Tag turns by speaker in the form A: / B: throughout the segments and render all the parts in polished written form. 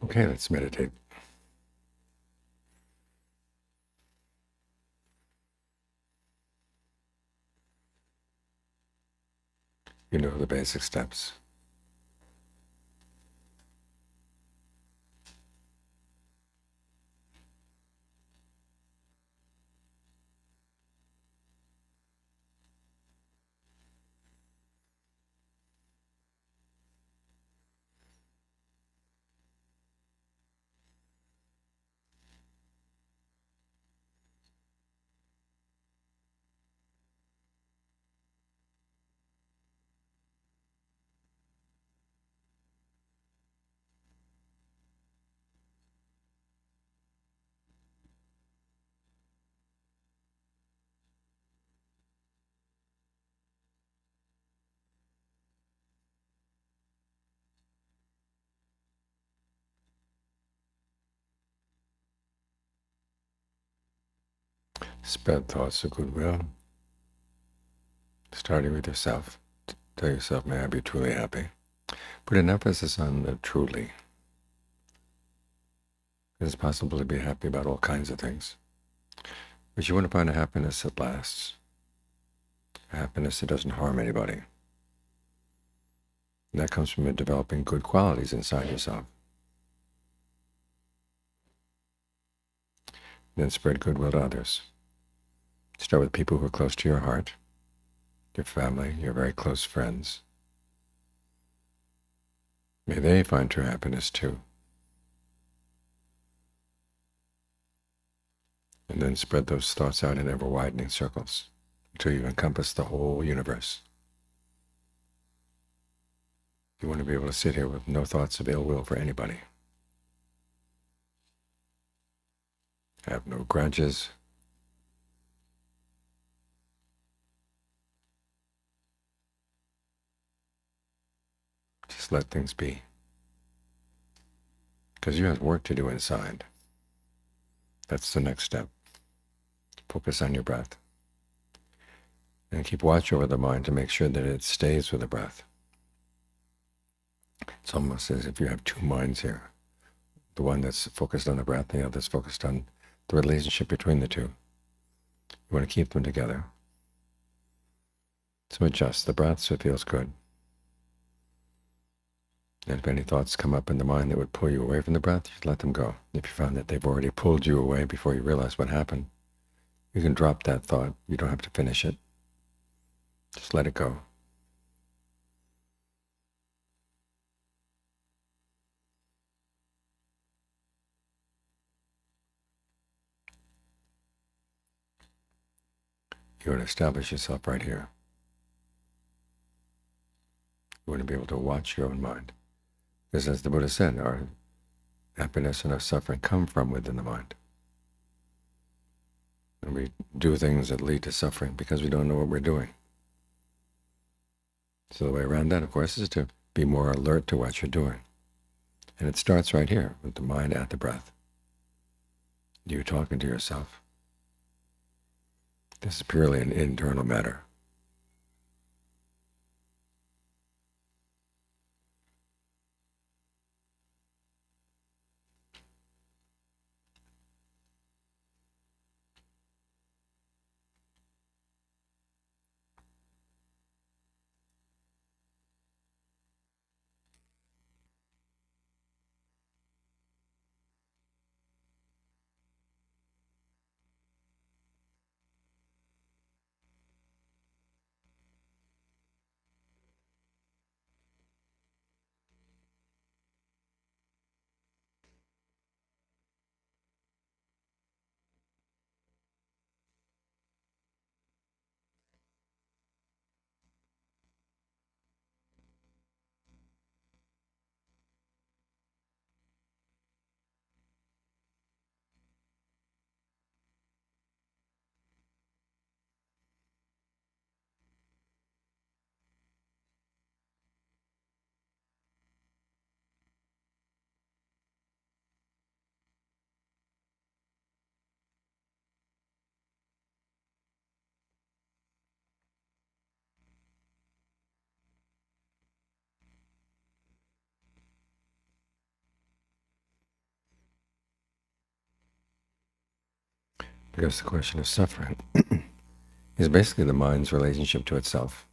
A: Okay, let's meditate. You know the basic steps. Spread thoughts of goodwill, starting with yourself. Tell yourself, may I be truly happy. Put an emphasis on the truly. It's possible to be happy about all kinds of things. But you want to find a happiness that lasts, a happiness that doesn't harm anybody. And that comes from developing good qualities inside yourself. Then spread goodwill to others. Start with people who are close to your heart, your family, your very close friends. May they find true happiness too. And then spread those thoughts out in ever-widening circles until you encompass the whole universe. You want to be able to sit here with no thoughts of ill will for anybody. Have no grudges. Just let things be. Because you have work to do inside. That's the next step. Focus on your breath. And keep watch over the mind to make sure that it stays with the breath. It's almost as if you have two minds here. The one that's focused on the breath, the other that's focused on the relationship between the two. You want to keep them together. So adjust the breath so it feels good. And if any thoughts come up in the mind that would pull you away from the breath, just let them go. If you found that they've already pulled you away before you realize what happened, you can drop that thought. You don't have to finish it. Just let it go. You want to establish yourself right here. You want to be able to watch your own mind. Because as the Buddha said, our happiness and our suffering come from within the mind. And we do things that lead to suffering because we don't know what we're doing. So the way around that, of course, is to be more alert to what you're doing. And it starts right here, with the mind at the breath. You talking to yourself. This is purely an internal matter. Because the question of suffering is basically the mind's relationship to itself.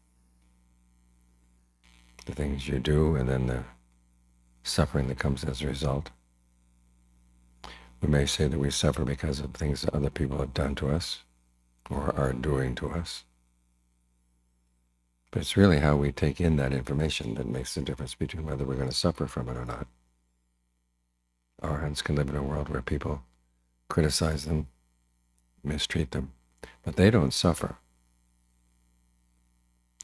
A: The things you do and then the suffering that comes as a result. We may say that we suffer because of things that other people have done to us or are doing to us. But it's really how we take in that information that makes the difference between whether we're going to suffer from it or not. Arahants can live in a world where people criticize them, mistreat them, but they don't suffer.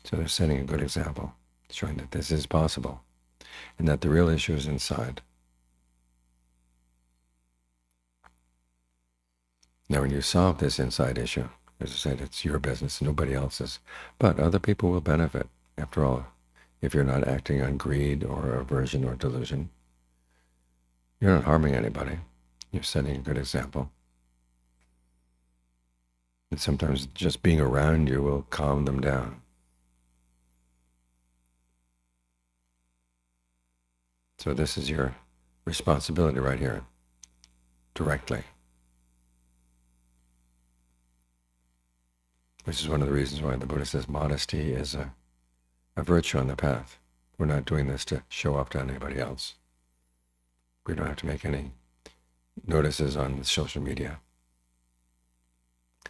A: So they're setting a good example, showing that this is possible, and that the real issue is inside. Now, when you solve this inside issue, as I said, it's your business, nobody else's, but other people will benefit. After all, if you're not acting on greed or aversion or delusion, you're not harming anybody. You're setting a good example. And sometimes just being around you will calm them down. So this is your responsibility right here, directly. Which is one of the reasons why the Buddha says modesty is a virtue on the path. We're not doing this to show off to anybody else. We don't have to make any notices on social media.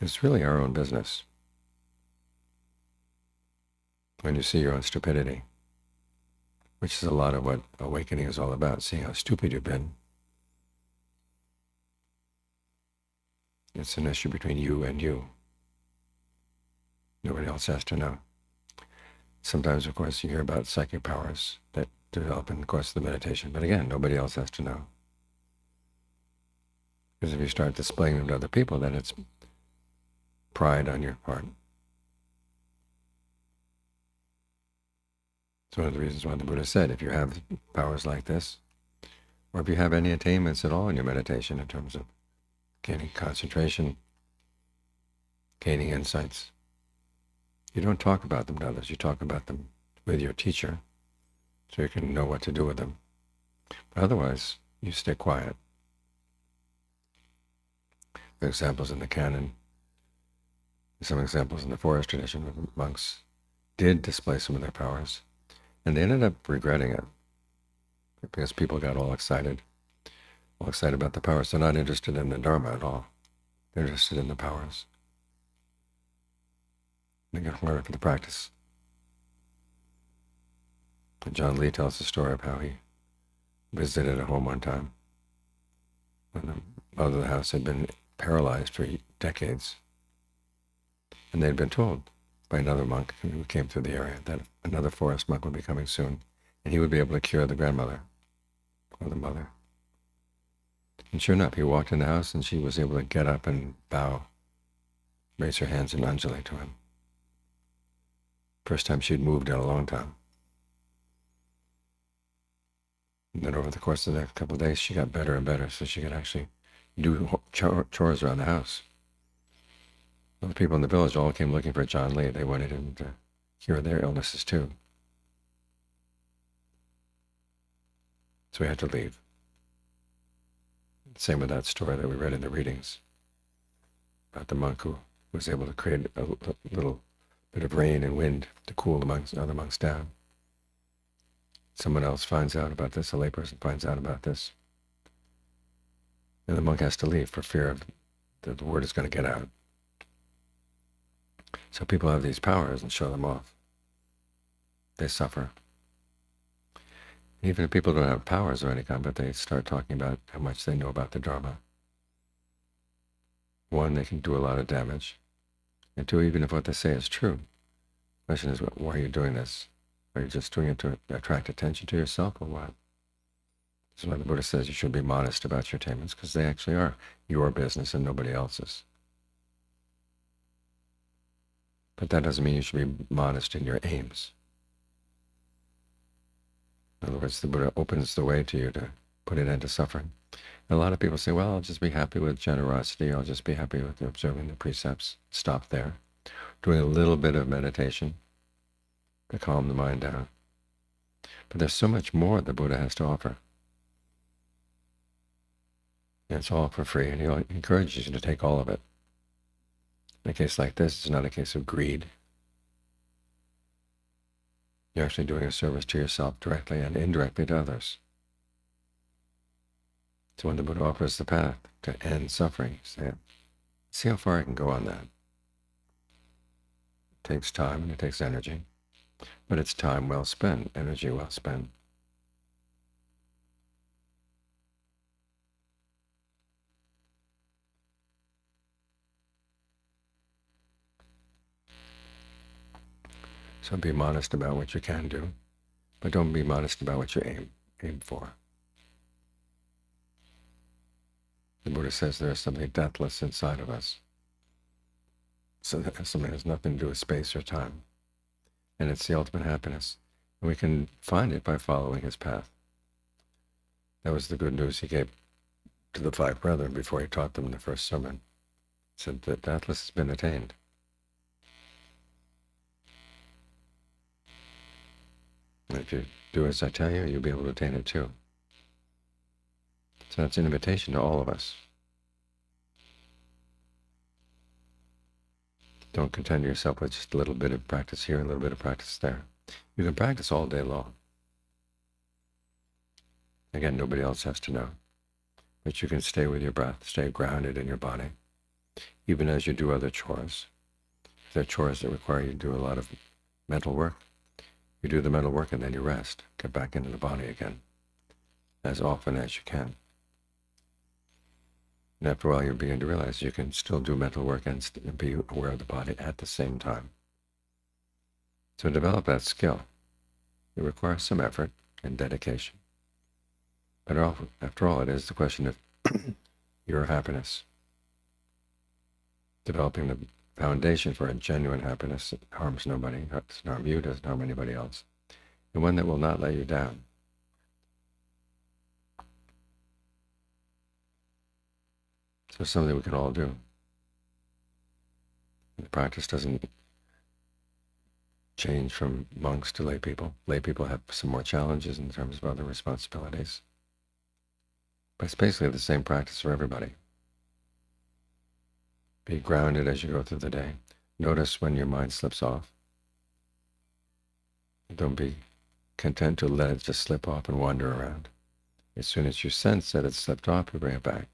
A: It's really our own business. When you see your own stupidity, which is a lot of what awakening is all about, seeing how stupid you've been. It's an issue between you and you. Nobody else has to know. Sometimes, of course, you hear about psychic powers that develop in the course of the meditation, but again, nobody else has to know. Because if you start displaying them to other people, then it's pride on your part. It's one of the reasons why the Buddha said, if you have powers like this, or if you have any attainments at all in your meditation in terms of gaining concentration, gaining insights, you don't talk about them to others. You talk about them with your teacher so you can know what to do with them. But otherwise, you stay quiet. There are examples in the canon, some examples in the forest tradition where monks did display some of their powers, and they ended up regretting it because people got all excited about the powers. They're not interested in the Dharma at all. They're interested in the powers. They got learned for the practice. And John Lee tells the story of how he visited a home one time when the mother of the house had been paralyzed for decades. And they had been told by another monk who came through the area that another forest monk would be coming soon, and he would be able to cure the grandmother or the mother. And sure enough, he walked in the house and she was able to get up and bow, raise her hands and undulate to him. First time she'd moved in a long time. And then over the course of the next couple of days, she got better and better, so she could actually do chores around the house. Well, the people in the village all came looking for John Lee. They wanted him to cure their illnesses too. So he had to leave. Same with that story that we read in the readings about the monk who was able to create a little bit of rain and wind to cool the other monks down. Someone else finds out about this, a layperson finds out about this, and the monk has to leave for fear of that the word is going to get out. So people have these powers and show them off. They suffer. Even if people don't have powers of any kind, but they start talking about how much they know about the Dharma. One, they can do a lot of damage. And two, even if what they say is true, the question is, why are you doing this? Are you just doing it to attract attention to yourself, or what? This is why the Buddha says you should be modest about your attainments, because they actually are your business and nobody else's. But that doesn't mean you should be modest in your aims. In other words, the Buddha opens the way to you to put an end to suffering. And a lot of people say, well, I'll just be happy with generosity, I'll just be happy with observing the precepts. Stop there. Doing a little bit of meditation to calm the mind down. But there's so much more the Buddha has to offer. And it's all for free, and he encourages you to take all of it. In a case like this, it's not a case of greed. You're actually doing a service to yourself directly and indirectly to others. So when the Buddha offers the path to end suffering, say, see how far I can go on that. It takes time and it takes energy, but it's time well spent, energy well spent. So be modest about what you can do, but don't be modest about what you aim for. The Buddha says there is something deathless inside of us. So that something has nothing to do with space or time. And it's the ultimate happiness. And we can find it by following his path. That was the good news he gave to the 5 brethren before he taught them the first sermon. He said that deathless has been attained. And if you do as I tell you, you'll be able to attain it too. So it's an invitation to all of us. Don't content yourself with just a little bit of practice here, a little bit of practice there. You can practice all day long. Again, nobody else has to know. But you can stay with your breath, stay grounded in your body, even as you do other chores. If there are chores that require you to do a lot of mental work, you do the mental work and then you rest. Get back into the body again, as often as you can. And after a while, you begin to realize you can still do mental work and be aware of the body at the same time. So develop that skill. It requires some effort and dedication. But after all, it is the question of your happiness. Developing the foundation for a genuine happiness that harms nobody, doesn't harm you, doesn't harm anybody else, and one that will not let you down. So something we can all do. The practice doesn't change from monks to lay people. Lay people have some more challenges in terms of other responsibilities. But it's basically the same practice for everybody. Be grounded as you go through the day. Notice when your mind slips off. Don't be content to let it just slip off and wander around. As soon as you sense that it's slipped off, you bring it back.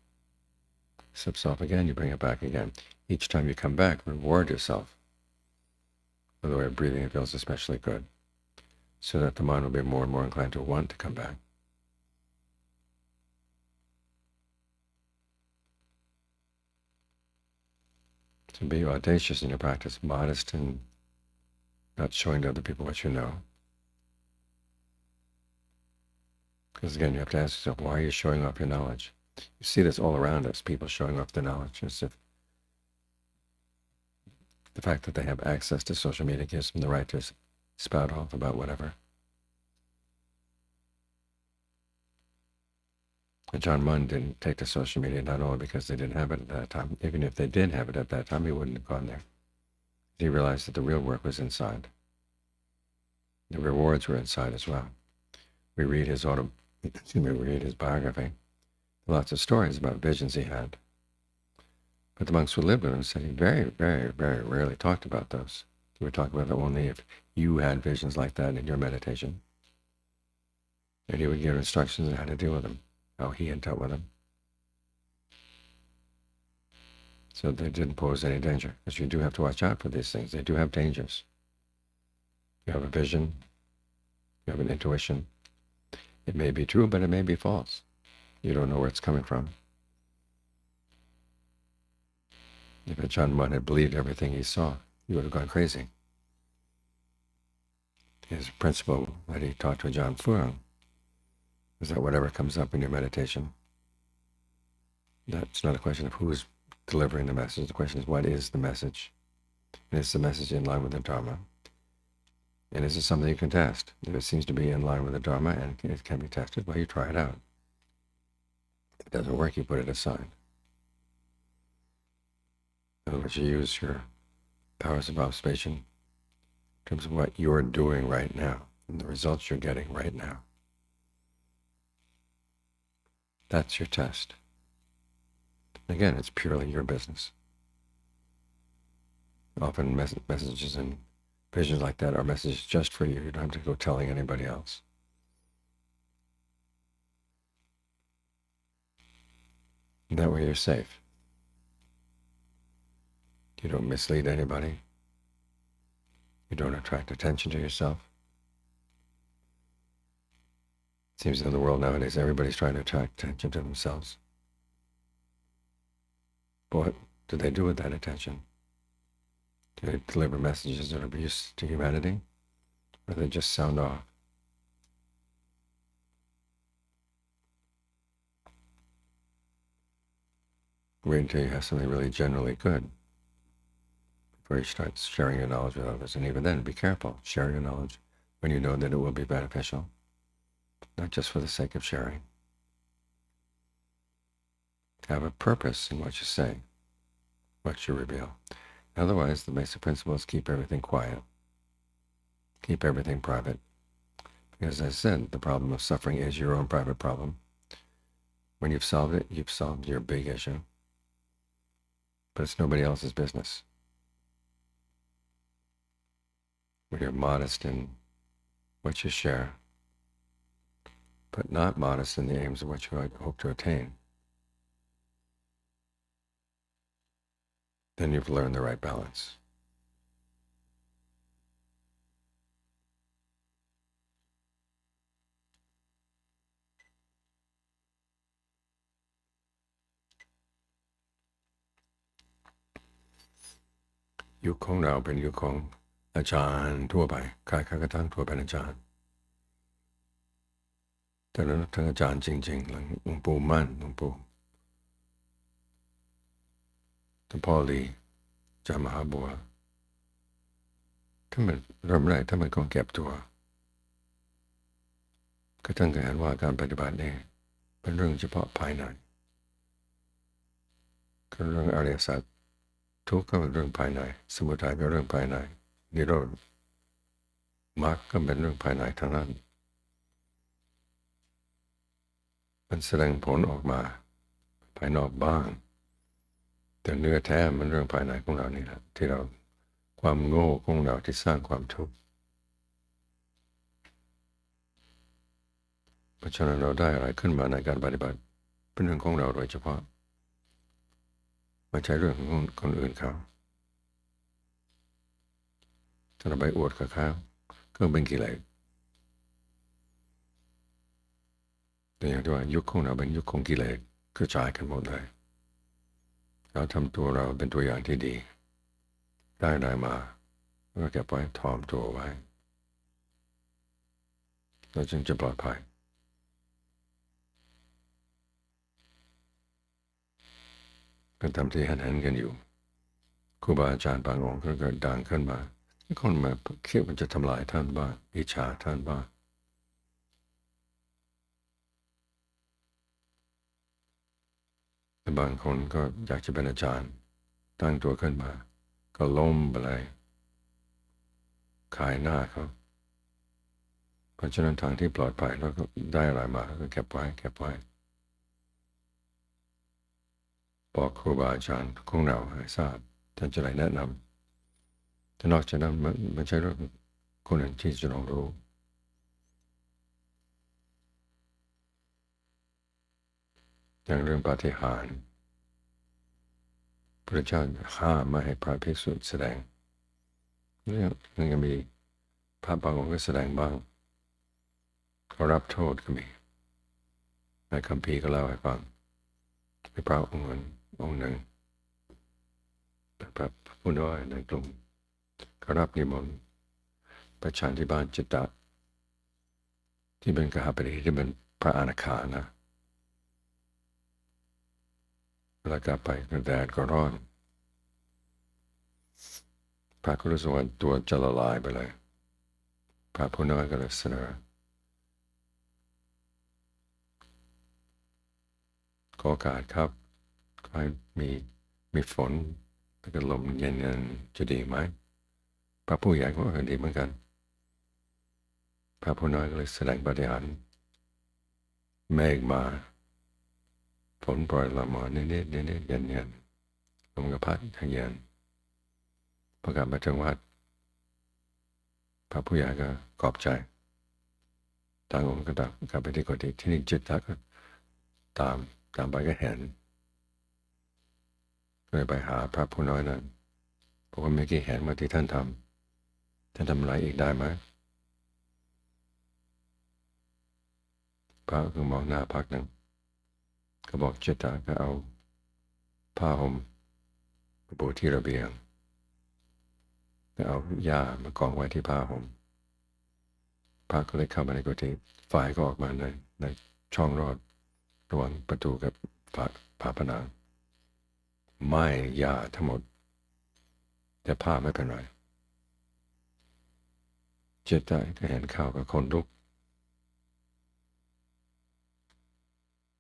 A: Slips off again, you bring it back again. Each time you come back, reward yourself with the way of breathing. It feels especially good, so that the mind will be more and more inclined to want to come back. So be audacious in your practice, modest and not showing to other people what you know. Because again, you have to ask yourself, why are you showing off your knowledge? You see this all around us, people showing off their knowledge, as if the fact that they have access to social media gives them the right to spout off about whatever. And John Munn didn't take to social media not only because they didn't have it at that time. Even if they did have it at that time, he wouldn't have gone there. He realized that the real work was inside. The rewards were inside as well. We read his biography. Lots of stories about visions he had. But the monks who lived with him said he very, very, very rarely talked about those. He would talk about them only if you had visions like that in your meditation. And he would give instructions on how to deal with them, how he had dealt with them. So they didn't pose any danger, because you do have to watch out for these things. They do have dangers. You have a vision, you have an intuition. It may be true, but it may be false. You don't know where it's coming from. If Ajahn Mun had believed everything he saw, he would have gone crazy. His principle that he taught to Ajahn Fuang is that whatever comes up in your meditation, that's not a question of who's delivering the message. The question is, what is the message? And is the message in line with the Dharma? And is it something you can test? If it seems to be in line with the Dharma and it can be tested, well, you try it out. If it doesn't work, you put it aside. In other words, you use your powers of observation in terms of what you're doing right now and the results you're getting right now. That's your test. Again, it's purely your business. Often messages and visions like that are messages just for you. You don't have to go telling anybody else. And that way you're safe. You don't mislead anybody. You don't attract attention to yourself. It seems in the world nowadays everybody's trying to attract attention to themselves. But what do they do with that attention? Do they deliver messages that are of use to humanity? Or do they just sound off? Wait until you have something really generally good before you start sharing your knowledge with others. And even then, be careful. Share your knowledge when you know that it will be beneficial, not just for the sake of sharing. Have a purpose in what you say, what you reveal. Otherwise, the basic principle is keep everything quiet. Keep everything private. Because as I said, the problem of suffering is your own private problem. When you've solved it, you've solved your big issue. But it's nobody else's business. When you're modest in what you share, but not modest in the aims of what you hope to attain, then you've learned the right balance. Yuk Kong Nao Ben Yuk Kong อาจารย์ทั่วไปใครๆก็ตั้งทั่วเป็นอาจารย์แต่แล้วทั้งอาจารย์จริงๆหลวงปู่มั่นหลวงปู่หลวงพ่อลีจามหาบัวถ้ามันเริ่มแรกถ้ามันก็เก็บตัวก็ตั้งใจว่าการปฏิบัตินี่เป็นเรื่องเฉพาะภายในก็เรื่องอริยสัจทุกข์ก็เป็นเรื่องภายในสมุทัยก็เรื่องภายในนิโรธมรรคก็เป็นเรื่องภายในทั้งนั้นมันแสดงผลออกมาภายนอกบ้างแต่เนื้อแท้มันเรื่องภายในของเรานี่แหละที่เราความโง่ของเราที่สร้างความทุกข์เพราะฉะนั้นเราได้อะไรขึ้นมาในการปฏิบัติเป็นเรื่องของเราโดยเฉพาะไม่ใช่เรื่องของคนอื่นเขาถ้าเราไปอวดกับเขาก็เป็นกิเลสแต่อย่างที่ว่ายุคของเราเป็นยุคของกิเลสกระจายกันหมดเลยเราทำตัวเราเป็นตัวอย่างที่ดีได้มาก็เก็บไว้ถ่อมตัวไว้เราจึงจะปลอดภัยก็ทำที่เห็นกันอยู่ครูบาอาจารย์บางองค์ก็เกิดดังขึ้นมาคนมาคิดมันจะทำลายท่านบ้างอิจฉาท่านบ้างแต่บางคนก็อยากจะเป็นอาจารย์ตั้งตัวขึ้นมาก็ล้มไปเลยขายหน้าเขาเพราะฉะนั้นทางที่ปลอดภัยแล้วก็ได้อะไรมาก็เก็บไว้บอกครูบาอาจารย์ของเราให้ทราบท่านจะได้แนะนำแต่นอกจากนั้นมันใช่เรื่องคนอื่นที่จะต้องรู้อย่างเรื่องปาฏิหาริย์พระเจ้าห้ามไม่ให้พระภิกษุแสดงเรื่องก็มีพระบางองค์ก็แสดงบ้างเขารับโทษก็มีในคัมภีร์ก็เล่าให้ฟังมีพระองค์หนึ่งเป็นพระผู้น้อยในกลุ่มเขารับนิมนต์ไปฉันที่บ้านจิตตะที่เป็นกหบดีที่เป็นพระอนาคานะเวลากลับไปก็แดดก็ร้อนพระก็รู้สึกว่าตัวจะละลายไปเลยพระผู้น้อยก็เลยเสนอขอโอกาสครับขอให้มีฝนแล้วก็ลมเย็นๆจะดีไหมพระผู้ใหญ่ก็ดีเหมือนกันพระผู้น้อยก็เลยแสดงปาฏิหาริย์เมฆมาฝนปล่อยละมานิดเย็นๆลมก็พัดให้เย็นพ พอกลับมาถึงวัดพระผู้ใหญ่ก็ขอบใจต่างองค์ก็กลับไปที่กุฏิที่นี่จิตตะก็ตามไปก็เห็นก็เลยไปหาพระผู้น้อยนั้นบอกว่าเมื่อกี้เห็นว่าที่ท่านทำอะไรอีกได้ไหมพระก็มองหน้าพักหนึ่งก็บอกจิตตะก็เอาผ้าห่มปูที่ระเบียงก็เอาหญ้ามากองไว้ที่ผ้าห่มพระก็เลยเข้ามาในกุฏิไฟก็ออกมาในช่องรอดระหว่างประตูกับฝาผนังไหม้หญ้าทั้งหมดแต่ผ้าไม่เป็นไรจิตใจก็เห็นข่าวกับคนลุก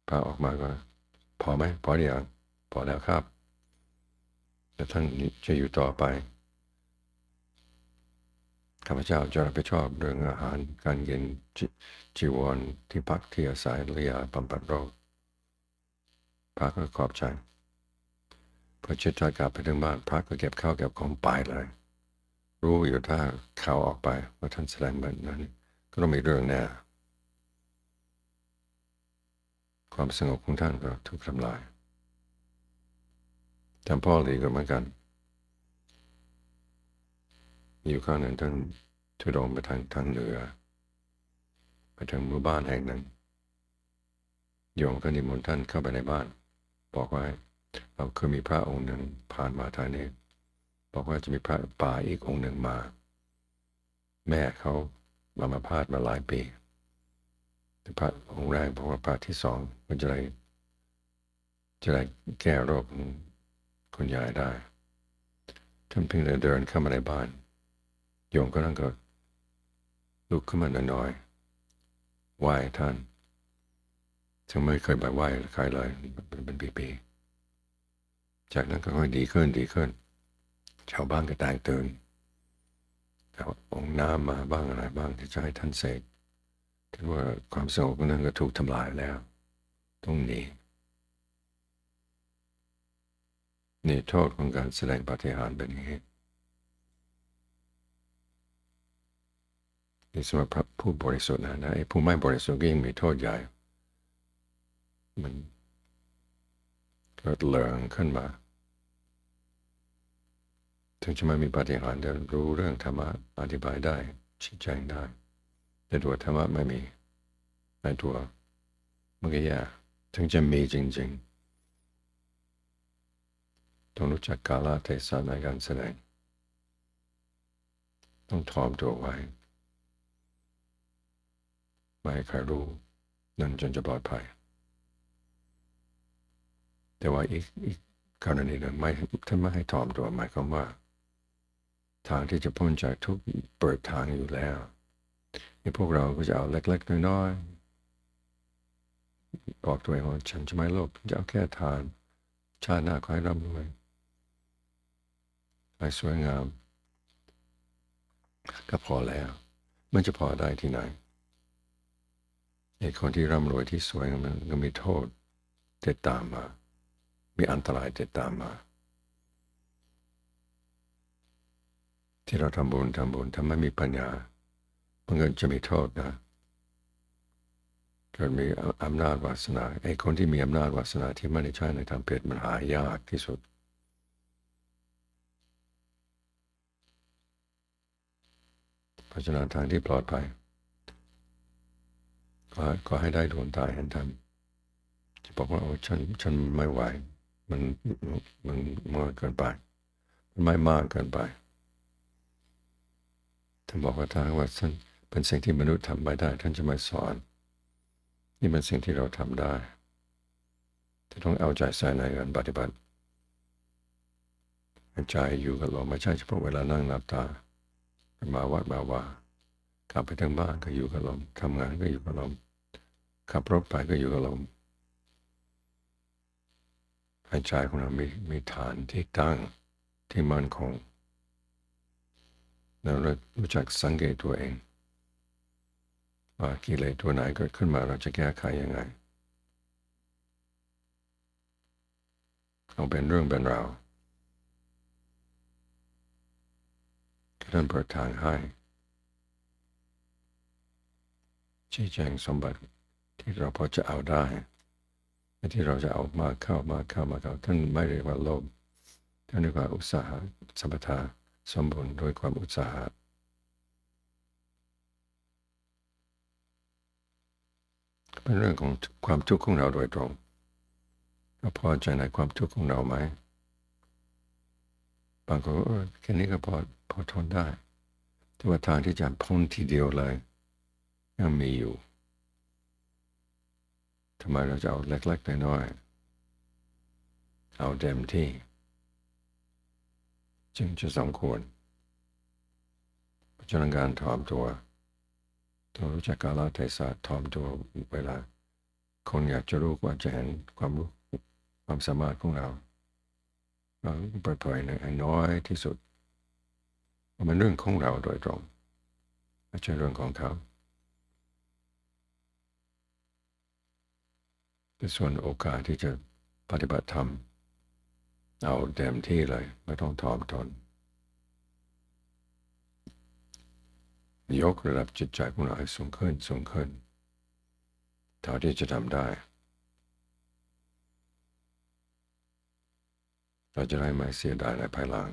A: พระออกมาก็พอไหมพอหรือยังพอแล้วครับแต่ท่านจะอยู่ต่อไปข้าพเจ้าจะรับผิดชอบเรื่องอาหารการกินจีวรที่พักที่อาศัยและยาบำบัดโรคพระก็ขอบใจพอจิตใจกลับไปถึงบ้านพระก็เก็บข้าวเก็บของไปเลยรู้อยู่ถ้าข่าวออกไปว่าท่านแสดงแบบนั้นก็ต้องมีเรื่องแน่ความสงบของท่านก็ถูกทำลายท่านพ่อหลีก็เหมือนกันอยู่ข้างนั้นท่านทุดงไปทางเหนือไปทางหมู่บ้านแห่งหนึ่งโยมก็นิมนต์ท่านเข้าไปในบ้านบอกว่าเราเคยมีพระองค์หนึ่งผ่านมาทางนี้บอกว่าจะมีพระป่าอีกองค์หนึ่งมาแม่เขามาพาดมาหลายปีแต่พระองค์แรกบอกว่าพระที่สองมันจะได้แก้โรคของคุณยายได้ท่านเพียงแต่เดินเข้ามาในบ้านโยมก็นั่งก็ลุกขึ้นมาหน่อยๆไหว้ท่านซึ่งไม่เคยไปไหว้ใครเลยเป็นปีๆจากนั้นก็ค่อยดีขึ้นชาวบ้านก็แตกตื่นแต่องค์น้ำมาบ้างอะไรบ้างที่จะให้ท่านเสกถือว่าความสงบนั้นก็ถูกทำลายแล้วต้องหนีนี่โทษของการแสดงปาฏิหาริย์เป็นอย่างนี้นี่สำหรับผู้บริสุทธิ์นะไอ้ผู้ไม่บริสุทธิ์ก็ยังมีโทษใหญ่มันเกิดเหลืองขึ้นมาถึงจะไม่มีปาฏิหาริย์จะรู้เรื่องธรรมะอธิบายได้ชี้แจงได้แต่ตัวธรรมะไม่มีในตัวมันก็แย่ถึงจะมีจริงๆต้องรู้จักกาลเทศะในการแสดงต้องถ่อมตัวไว้ไม่ให้ใครรู้นั่นจนจะปลอดภัยแต่ว่าอีกกรณีหนึ่งถ้าไม่ให้ถ่อมตัวหมายความว่าทางที่จะพ้นจากทุกข์เปิดทางอยู่แล้วนี่พวกเราก็จะเอาเล็กๆน้อยๆบอกตัวเองว่าฉันจะไม่โลภจะเอาแค่ทานชาติหน้าขอให้ร่ำรวยให้สวยงามก็พอแล้วมันจะพอได้ที่ไหนไอ้คนที่ร่ำรวยที่สวยมันก็มีโทษติดตามมามีอันตรายติดตามมาที่เราทำบุญถ้าไม่มีปัญญามันก็จะมีโทษนะเกิดมีอำนาจวาสนาไอ้คนที่มีอำนาจวาสนาที่ไม่ได้ใช้ในทางเพศมันหายากที่สุดเพราะฉะนั้นทางที่ปลอดภัยก็ให้ได้ดวงตาเห็นธรรมจะบอกว่าโอ้ฉันไม่ไหวมันมากเกินไปมันไม่มากเกินไปท่านบอกว่าถ้าว่าท่านเป็นสิ่งที่มนุษย์ทำไม่ได้ท่านจะมาสอนนี่เป็นสิ่งที่เราทำได้จะต้องเอาใจใส่ในการปฏิบัติใจอยู่กับลมไม่ใช่เฉพาะเวลานั่งหลับตามาวัดมาวากลับไปทางบ้านก็อยู่กับลมทำงานก็อยู่กับลมขับรถไปก็อยู่กับลมให้ใจของเรามีฐานที่ตั้งที่มั่นคงเรารู้จักสังเกตตัวเองว่ากิเลสตัวไหนเกิดขึ้นมาเราจะแก้ไขยังไงเอาเป็นเรื่องเป็นราว ท่านเปิดทางให้ชี้แจงสมบัติที่เราพอจะเอาได้ที่เราจะเอามาเข้าท่านไม่เรียกว่าโลภท่านเรียกว่าอุตสาหะสัมปทาสมบูรณ์โดยความอุตสาหะเป็นเรื่องของความทุกข์ของเราโดยตรงเราพอใจในความทุกข์ของเราไหมบางคนก็แค่นี้ก็พอทนได้แต่ว่าทางที่จะพ้นทีเดียวเลยยังมีอยู่ทำไมเราจะเอาเล็กๆน้อยๆเอาเต็มที่จึงจะสมควรเพราะฉะนั้นการถ่อมตัวต้องรู้จักกาลเทศะถ่อมตัวเวลาคนอยากจะรู้ว่าจะเห็นความรู้ความสามารถของเราเปิดเผยในน้อยที่สุดมันเรื่องของเราโดยตรงไม่ใช่เรื่องของเขาแต่ส่วนโอกาสที่จะปฏิบัติธรรมเอาเต็มที่เลยไม่ต้องถ่อมตนยกระดับจิตใจของเราให้สูงขึ้นเท่าที่จะทำได้เราจะได้ไม่เสียดายในภายหลัง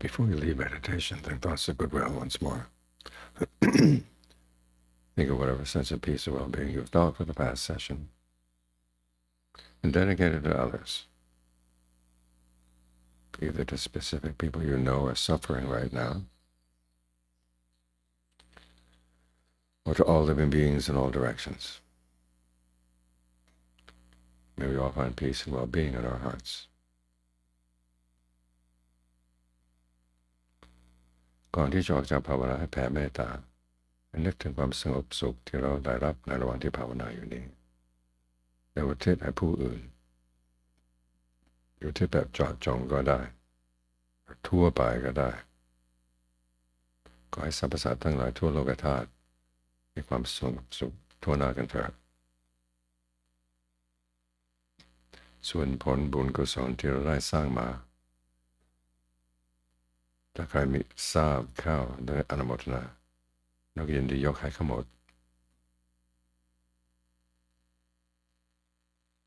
A: Before you leave meditation, think thoughts of goodwill once more. Think of whatever sense of peace or well-being you've felt for the past session and dedicate it to others, either to specific people you know are suffering right now, or to all living beings in all directions. May we all find peace and well-being in our hearts. ก่อนที่จะออกจากภาวนาให้แผ่เมตตาให้นึกถึงความสงบสุขที่เราได้รับในระหว่างที่ภาวนาอยู่นี้และอุทิศให้ผู้อื่นอุทิศแบบเจาะจงก็ได้ทั่วไปก็ได้ขอให้สรรพสัตว์ทั้งหลายทั่วโลกธาตุมีความสงบสุขทั่วหน้ากันเถิดส่วนผลบุญกุศลที่เราได้สร้างมาถ้าใครมีทราบเข้าโดยอนุโมทนานักยินดียกให้ขมด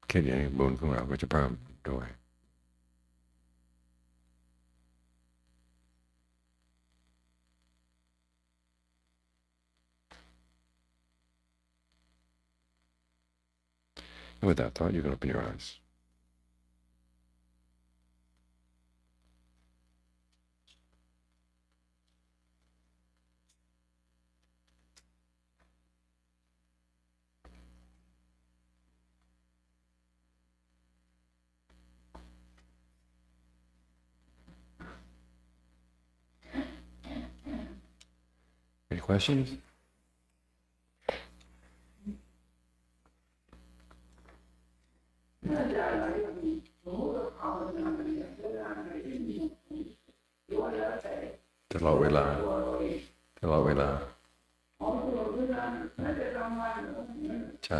A: คิดอย่างนี้บุญของเราก็จะเพิ่มด้วยAnd with that thought, you can open your eyes. Any questions? Tellเวลาใช่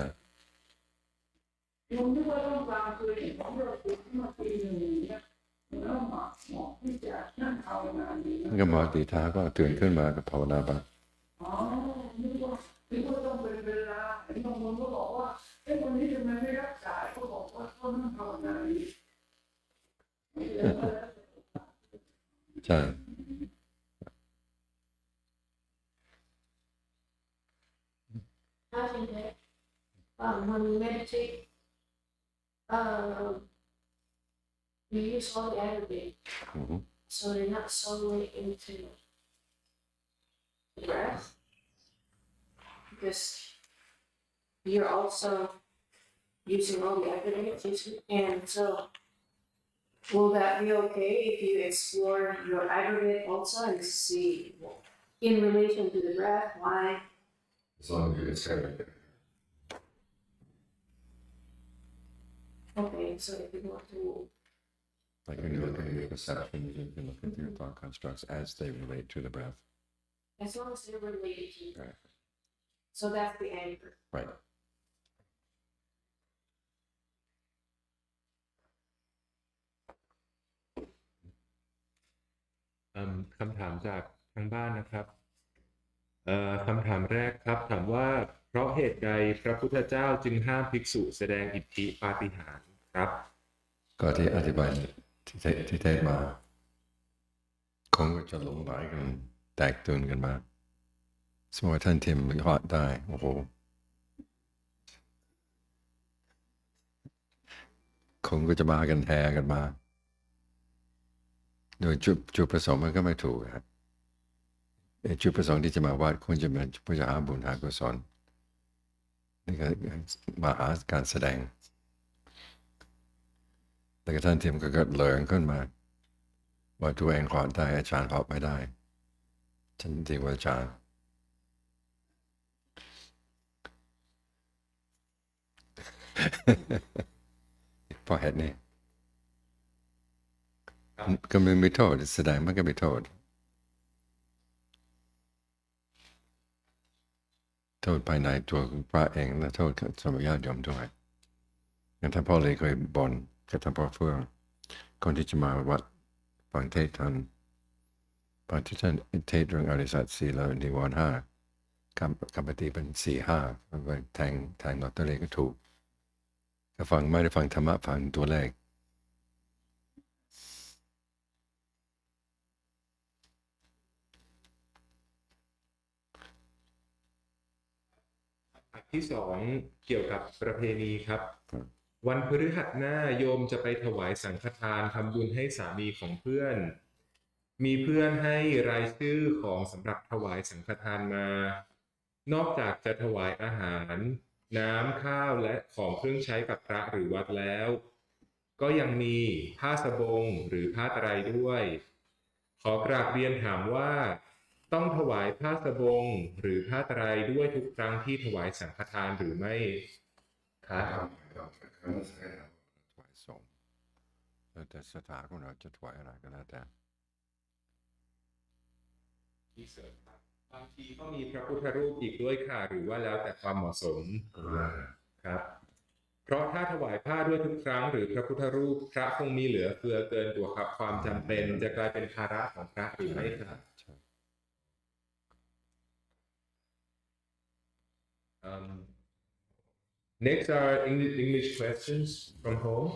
A: ก็มาตีท้าก็ตื่นขึ้นมากับภาวนาบ้างใช่
B: When we meditate, we use all the aggregate, so they're not solely into the breath, because you're also using all the aggregates, and so will that be okay if you explore your aggregate also and see in relation to the breath why?
A: As long as you consider it.
B: Okay, so if you want to...
A: Like when you look at your perceptions, you can look at your thought constructs as they relate to the breath.
B: As long as they're related to the
A: breath.
B: So that's the anchor.
A: Right.
C: คำถามจากทางบ้านนะครับคำถามแรกครับถามว่าเพราะเหตุใดพระพุทธเจ้าจึงห้ามภิกษุแสดงอิทธิปาฏิหาริย์ครับ
A: ก็ที่อธิบายที่เทศมาคงจะหลงไหลกันแตกตื่นกันมาสมมติท่านเทียมหอดได้โอ้โหคงก็จะมากันแห่กันมาโดยจุดประสงค์มันก็ไม่ถูกครับจุดประสงค์ที่จะมาวัดควรจะเป็นเพื่อจะหาบุญหากุศลนี่ก็มาหาการแสดงแต่ท่านเทียมก็เกิดเหลิงขึ้นมาว่าตัวเองขอได้อาจารย์ขอไม่ได้ฉันดีกว่าอาจารย์เพราะเหตุนี้ก็ไม่โทษแสดงมันก็ไม่โทษโทษภายในตัวพระเองและโทษสมัยญาติโยมด้วยอย่างท่านพ่อเลยเคยบ่นกับท่านพ่อเฟื่องคนที่จะมาวัดฟังเทศท่านตอนที่ท่านเทศเรื่องอริยสัจสี่แล้วนิวรณ์ห้าคำปฏิเป็น4-5มันก็แทงลอตเตอรี่ก็ถูกถ้าฟังไม่ได้ฟังธรรมะฟังตัวเลข
C: ที่สองเกี่ยวกับประเพณีครับวันพฤหัสหน้าโยมจะไปถวายสังฆทานทำบุญให้สามีของเพื่อนมีเพื่อนให้รายชื่อของสำหรับถวายสังฆทานมานอกจากจะถวายอาหารน้ำข้าวและของเครื่องใช้กับพระหรือวัดแล้วก็ยังมีผ้าสบงหรือผ้าไตรด้วยขอกราบเรียนถามว่าต้องถวายผ้าสบงหรือผ้าไตรด้วยทุกครั้งที่ถวายสังฆทานหรือไม่ครับ
A: แล้วแต่สถานของเราจะถวายอะไรก็แล้วแต่
C: บางทีก็มีพระพุทธรูปอีกด้วยค่ะหรือว่าแล้วแต่ความเหมาะสมครับเพราะถ้าถวายผ้าด้วยทุกครั้งหรือพระพุทธรูปพระคงมีเหลือเฟือเกินตัวครับความจำเป็นจะกลายเป็นภาระของพระหรือไม่ครับNext are English questions from home.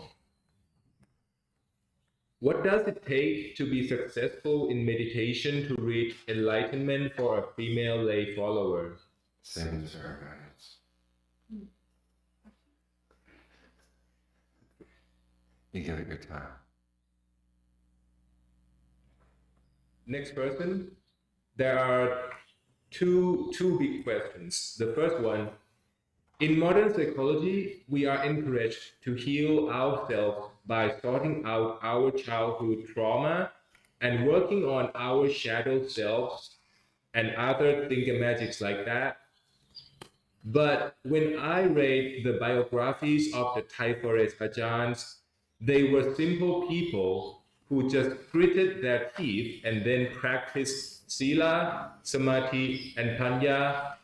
C: What does it take to be successful in meditation to reach enlightenment for a female lay follower?
A: Same as our guidance. You give it your time.
C: Next person. There are two big questions. The first one, in modern psychology, we are encouraged to heal ourselves by sorting out our childhood trauma and working on our shadow selves and other thingamajig's like that. But when I read the biographies of the Thai forest Ajahns, they were simple people who just gritted their teeth and then practiced sila, samadhi, and panya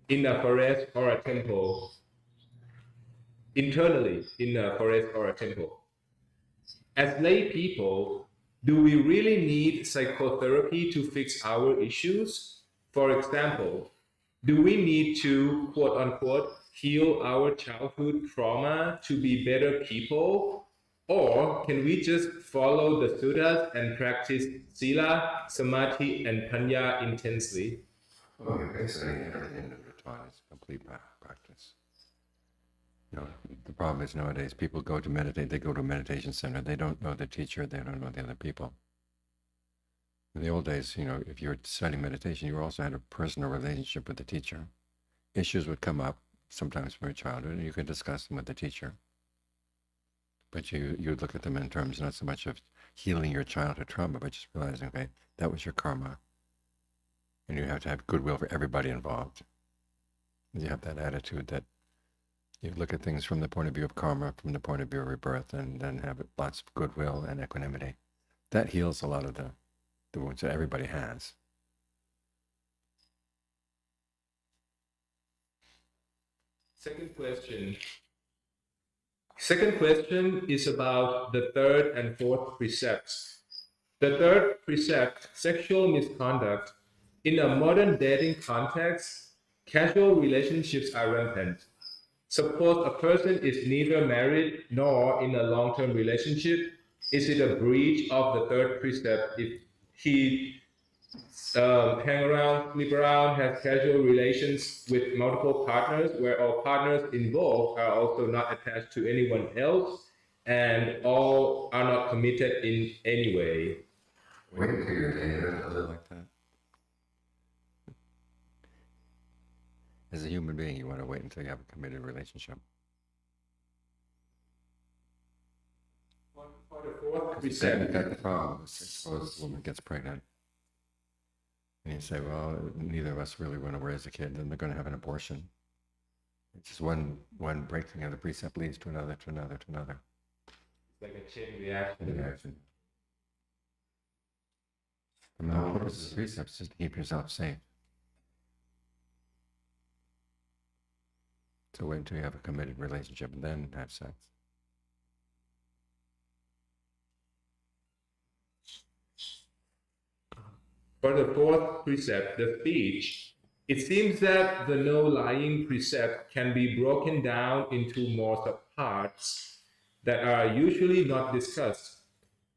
C: in a forest or a temple, internally in a forest or a temple. As lay people, do we really need psychotherapy to fix our issues? For example, do we need to, quote unquote, heal our childhood trauma to be better people? Or can we just follow the suttas and practice sila, samadhi, and panya intensely?
A: Well, basically everything that we're taught is complete practice. You know, the problem is nowadays people go to meditate, they go to a meditation center, they don't know the teacher, they don't know the other people. In the old days, you know, if you were studying meditation, you also had a personal relationship with the teacher. Issues would come up sometimes from your childhood, and you could discuss them with the teacher. But you'd look at them in terms not so much of healing your childhood trauma, but just realizing, okay, that was your karma. And you have to have goodwill for everybody involved. You have that attitude that you look at things from the point of view of karma, from the point of view of rebirth, and then have lots of goodwill and equanimity. That heals a lot of the wounds that everybody has.
C: Second question is about the third and fourth precepts. The third precept, sexual misconduct. In a modern dating context, casual relationships are rampant. Suppose a person is neither married nor in a long-term relationship. Is it a breach of the third precept if he hang around, sleep around, has casual relations with multiple partners where all partners involved are also not attached to anyone else and all are not committed in any way?
A: Wait until you're dating like that. As a human being, you want to wait until you have a committed relationship.
C: For the fourth
A: Then
C: precept,
A: you've got the problem. Suppose the woman gets pregnant. And you say, well, neither of us really want to raise a kid, then they're going to have an abortion. It's just one breaking of the precept leads to another, to another, to another.
C: It's like a chain reaction.
A: And the whole purpose of the precepts is to keep yourself safe. So wait until you have a committed relationship and then have sex.
C: For the fourth precept, the speech, it seems that the no lying precept can be broken down into more subparts that are usually not discussed.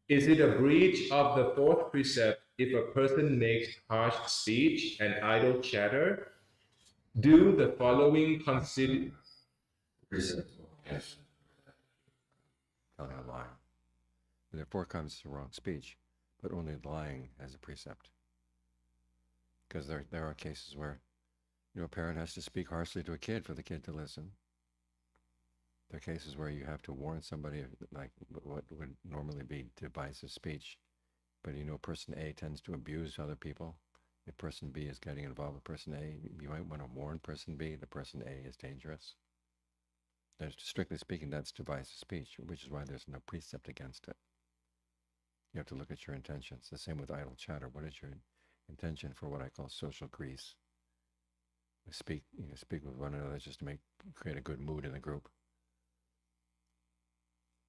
C: Is it a breach of the fourth precept if a person makes harsh speech and idle chatter? do the following consider
A: Yes. Telling a lie. Therefore comes the wrong speech, but only lying as a precept. Because there are cases where, a parent has to speak harshly to a kid for the kid to listen. There are cases where you have to warn somebody, like what would normally be divisive speech, but person A tends to abuse other people. If person B is getting involved with person A, you might want to warn person B that person A is dangerous. Strictly speaking, that's divisive speech, which is why there's no precept against it. You have to look at your intentions. The same with idle chatter. What is your intention for what I call social grease? Speak with one another just to create a good mood in the group.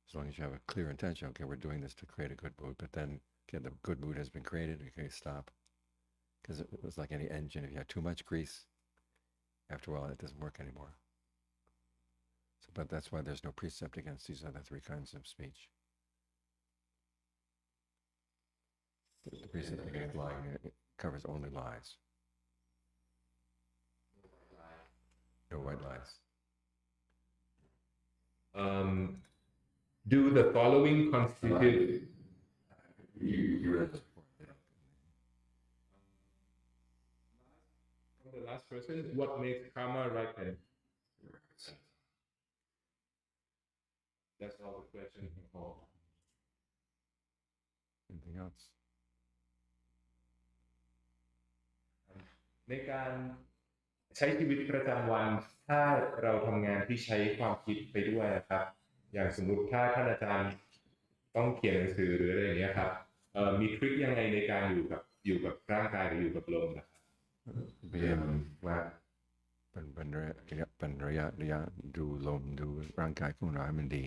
A: As long as you have a clear intention, okay, we're doing this to create a good mood, but then, okay, the good mood has been created, okay, stop. Because it was like any engine. If you have too much grease, after a while, it doesn't work anymore. But that's why there's no precept against these other three kinds of speech. The precept against lying covers only lies. No white lies.
C: Do the following constitute
A: You read this before.
C: from the last person, what makes karma ripen? That's all the questions.
A: Anything else?
C: ในการใช้ชีวิตประจำวันถ้าเราทำงานที่ใช้ความคิดไปด้วยนะครับอย่างสมมุติถ้าท่านอาจารย์ต้องเขียนหนังสือหรืออะไรอย่างเงี้ยครับมีทริคยังไงในการอยู่กับร่างกายหรืออยู่กับลมนะครับ
A: ว่าเป็นระยะดูลมดูร่างกายของเราให้มันดี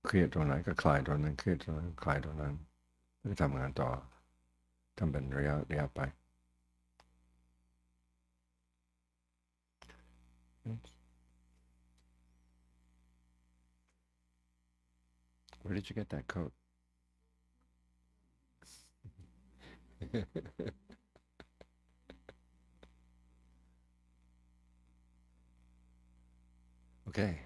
A: เครียดตรงไหนก็คลายตรงนั้นเครียดตรงนั้นคลายตรงนั้นแล้วทำงานต่อทำเป็นระยะไปWhere did you get that coat? Okay.